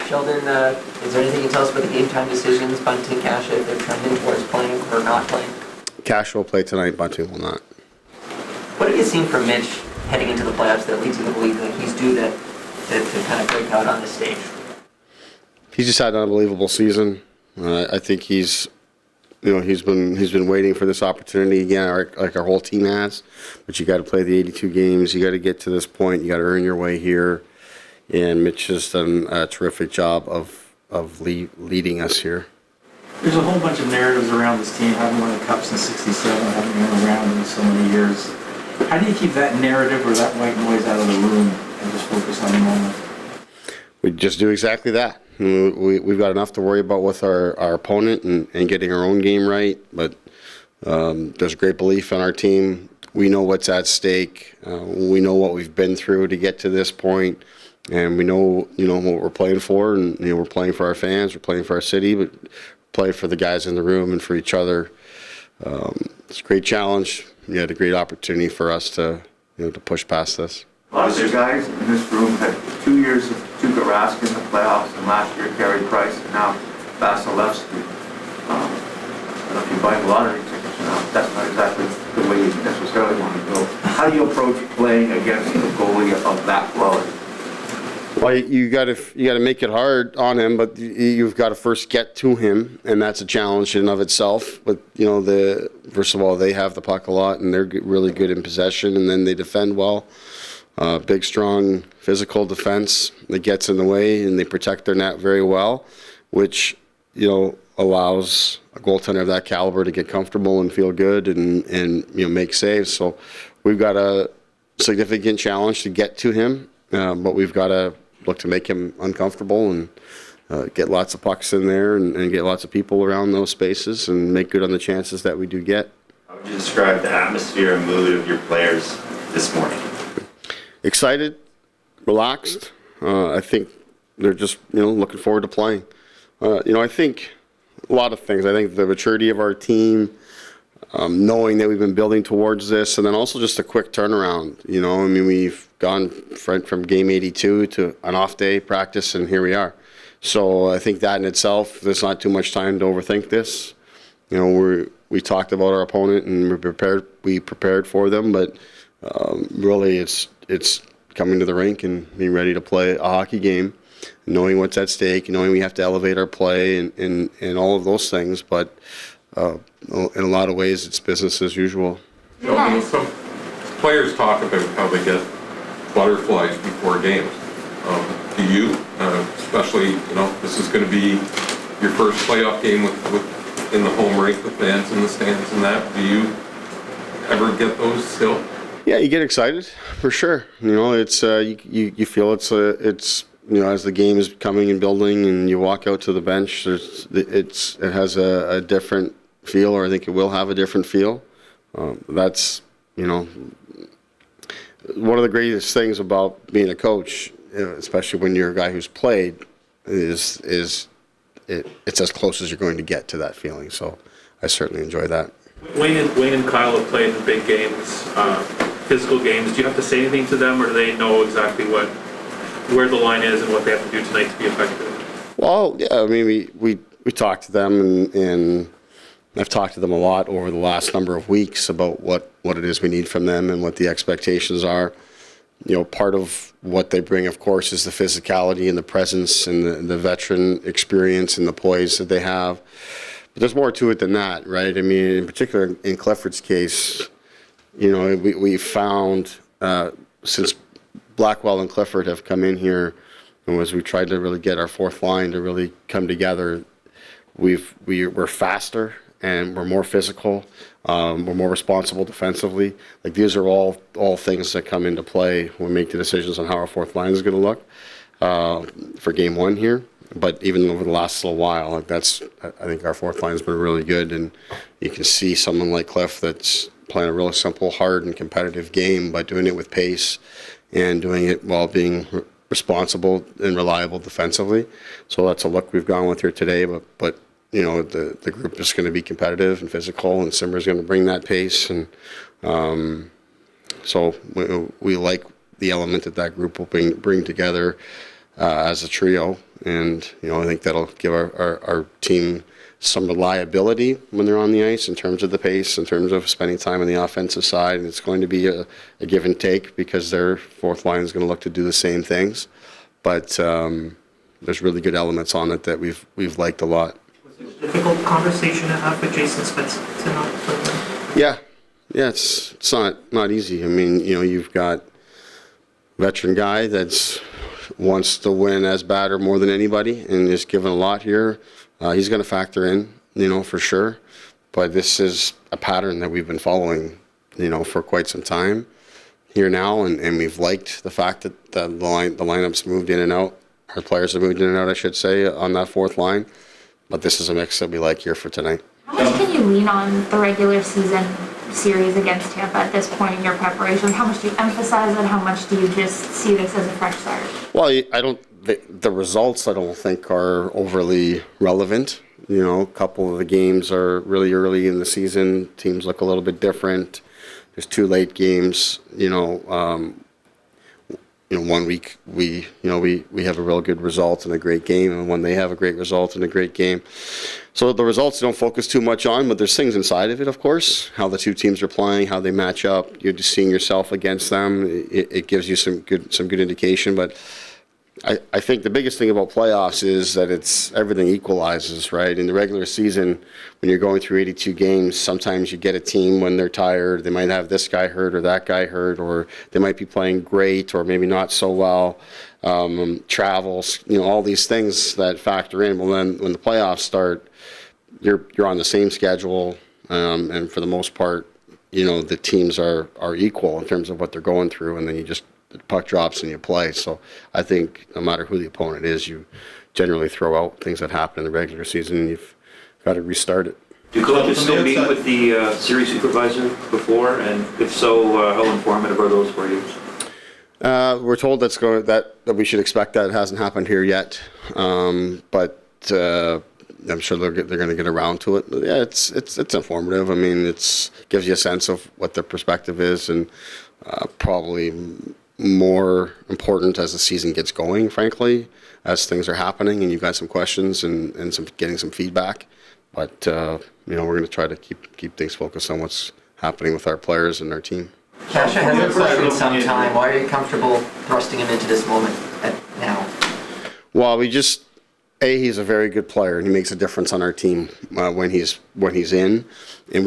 Sheldon, is there anything you can tell us about the game time decisions, Bunting, Cash, if they're trending towards playing or not playing? Cash will play tonight, Bunting will not. What have you seen from Mitch heading into the playoffs that leads you to believe that he's due to kind of break out on this stage? He's just had an unbelievable season. I think he's been waiting for this opportunity again, like our whole team has. But you got to play the 82 games. You got to get to this point. You got to earn your way here. And Mitch has done a terrific job of leading us here. There's a whole bunch of narratives around this team. Haven't won the Cup since '67. Haven't been around in so many years. How do you keep that narrative or that white noise out of the room and just focus on the moment? We just do exactly that. We've got enough to worry about with our opponent and getting our own game right. But there's great belief in our team. We know what's at stake. We know what we've been through to get to this point. And we know, what we're playing for, and we're playing for our fans, we're playing for our city, but play for the guys in the room and for each other. It's a great challenge. You had a great opportunity for us to, to push past this. A lot of you guys in this room had 2 years of Tuukka Rask in the playoffs, and last year Carey Price, and now Vasilevskiy. I don't know if you buy lottery tickets or not. That's not exactly the way you necessarily want to go. How do you approach playing against a goalie of that quality? Well, you got to make it hard on him, but you've got to first get to him, and that's a challenge in and of itself. But first of all, they have the puck a lot, and they're really good in possession, and then they defend well. Big, strong, physical defense that gets in the way, and they protect their net very well, which allows a goaltender of that caliber to get comfortable and feel good and make saves. So we've got a significant challenge to get to him, but we've got to look to make him uncomfortable and get lots of pucks in there and get lots of people around those spaces and make good on the chances that we do get. How would you describe the atmosphere and mood of your players this morning? Excited, relaxed. I think they're just looking forward to playing. I think a lot of things. I think the maturity of our team, knowing that we've been building towards this, and then also just a quick turnaround. We've gone from game 82 to an off day practice, and here we are. So I think that in itself, there's not too much time to overthink this. We talked about our opponent and we prepared for them, but really it's coming to the rink and being ready to play a hockey game, knowing what's at stake, knowing we have to elevate our play and all of those things. But in a lot of ways, it's business as usual. Some players talk about how they get butterflies before games. Do you, especially, this is going to be your first playoff game with in the home rink with fans in the stands and that. Do you ever get those still? Yeah, you get excited for sure. It's you feel it's as the game is coming and building, and you walk out to the bench. It has a different feel, or I think it will have a different feel. That's one of the greatest things about being a coach, especially when you're a guy who's played, is it's as close as you're going to get to that feeling. So I certainly enjoy that. Wayne and Kyle have played in big games, physical games. Do you have to say anything to them, or do they know exactly where the line is and what they have to do tonight to be effective? Well, yeah, we talked to them, and I've talked to them a lot over the last number of weeks about what it is we need from them and what the expectations are. Part of what they bring, of course, is the physicality and the presence and the veteran experience and the poise that they have. But there's more to it than that, right? In particular, in Clifford's case, we found since Blackwell and Clifford have come in here, and as we tried to really get our fourth line to really come together, we're faster and we're more physical. We're more responsible defensively. Like, these are all things that come into play when we make the decisions on how our fourth line is going to look for game one here. But even over the last little while, I think our fourth line has been really good, and you can see someone like Cliff that's playing a really simple, hard, and competitive game, but doing it with pace and doing it while being responsible and reliable defensively. So that's a look we've gone with here today. But the group is going to be competitive and physical, and Simmer's going to bring that pace, and so we like the element that group will bring together. as a trio. And, I think that'll give our team some reliability when they're on the ice in terms of the pace, in terms of spending time on the offensive side. And it's going to be a give and take because their fourth line is going to look to do the same things. But there's really good elements on it that we've liked a lot. Difficult conversation to have with Jason Spezza to not play him. Yeah, it's not easy. I mean, you've got a veteran guy that's wants to win as bad or more than anybody and is given a lot here. He's going to factor in, for sure. But this is a pattern that we've been following, for quite some time here now, and we've liked the fact that the lineup's moved in and out. Our players have moved in and out, I should say, on that fourth line. But this is a mix that we like here for tonight. How much can you lean on the regular season series against Tampa at this point in your preparation? How much do you emphasize it? How much do you just see this as a fresh start? Well, the results I don't think are overly relevant. A couple of the games are really early in the season. Teams look a little bit different. There's 2 late games. 1 week we have a real good result and a great game, and when they have a great result and a great game. So the results don't focus too much on, but there's things inside of it, of course, how the two teams are playing, how they match up. You're just seeing yourself against them. It gives you some good indication, but I think the biggest thing about playoffs is that everything equalizes, right? In the regular season, when you're going through 82 games, sometimes you get a team when they're tired. They might have this guy hurt or that guy hurt, or they might be playing great or maybe not so well. Travels, all these things that factor in. Well, then when the playoffs start, you're on the same schedule, and for the most part, the teams are equal in terms of what they're going through, and then the puck drops and you play. So I think no matter who the opponent is, you generally throw out things that happen in the regular season and you've got to restart it. Do coaches still meet with the series supervisor before? And if so, how informative are those for you? We're told that we should expect that. It hasn't happened here yet. But I'm sure they're going to get around to it. But yeah, it's informative. I mean, it gives you a sense of what their perspective is, and probably more important as the season gets going, frankly, as things are happening and you've got some questions and getting some feedback. But we're going to try to keep things focused on what's happening with our players and our team. Kasha hasn't played in some time. Why are you comfortable thrusting him into this moment now? Well, he's a very good player and he makes a difference on our team when he's in, and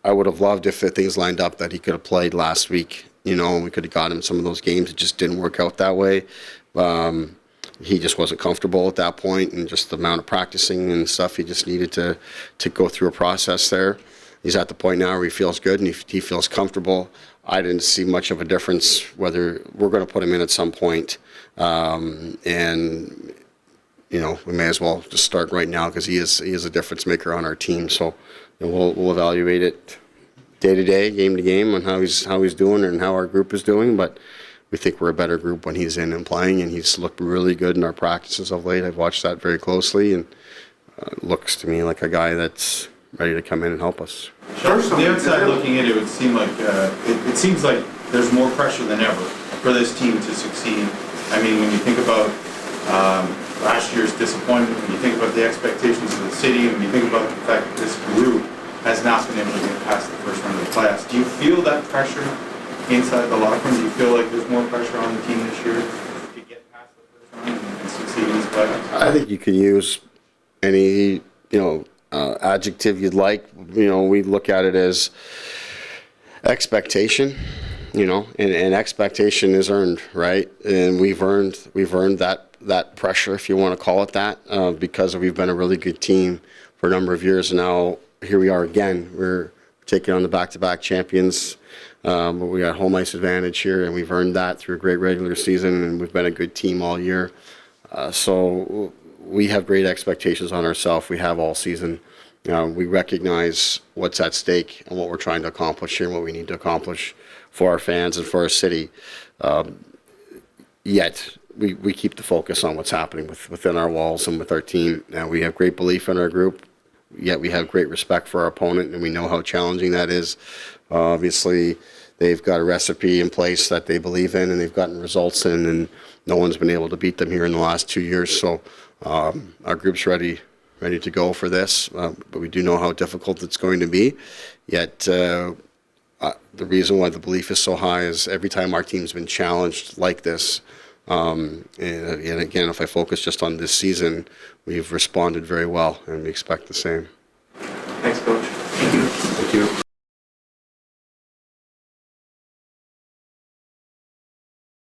I would have loved if things lined up that he could have played last week, and we could have got him some of those games. It just didn't work out that way. He just wasn't comfortable at that point, and just the amount of practicing and stuff, he just needed to go through a process there. He's at the point now where he feels good and he feels comfortable. I didn't see much of a difference whether we're going to put him in at some point. And we may as well just start right now because he is a difference maker on our team. So we'll evaluate it day to day, game to game, on how he's doing and how our group is doing. But we think we're a better group when he's in and playing, and he's looked really good in our practices of late. I've watched that very closely, and looks to me like a guy that's ready to come in and help us. From the outside looking in, it would seem like it seems like there's more pressure than ever for this team to succeed. I mean, when you think about last year's disappointment, when you think about the expectations of the city, when you think about the fact that this group has not been able to get past the first round of the playoffs, do you feel that pressure inside the locker room? Do you feel like there's more pressure on the team this year to get past the first round and succeed in these playoffs? I think you can use any adjective you'd like. We look at it as expectation. And expectation is earned, right? And we've earned that pressure, if you want to call it that, because we've been a really good team for a number of years. And now here we are again. We're taking on the back-to-back champions, but we got home ice advantage here, and we've earned that through a great regular season, and we've been a good team all year. So we have great expectations on ourselves. We have all season. We recognize what's at stake and what we're trying to accomplish here and what we need to accomplish for our fans and for our city. Yet we keep the focus on what's happening within our walls and with our team. And we have great belief in our group, yet we have great respect for our opponent, and we know how challenging that is. Obviously, they've got a recipe in place that they believe in and they've gotten results in, and no one's been able to beat them here in the last 2 years. So our group's ready to go for this, but we do know how difficult it's going to be. Yet the reason why the belief is so high is every time our team's been challenged like this, and again, if I focus just on this season, we've responded very well, and we expect the same. Thanks, Coach. Thank you.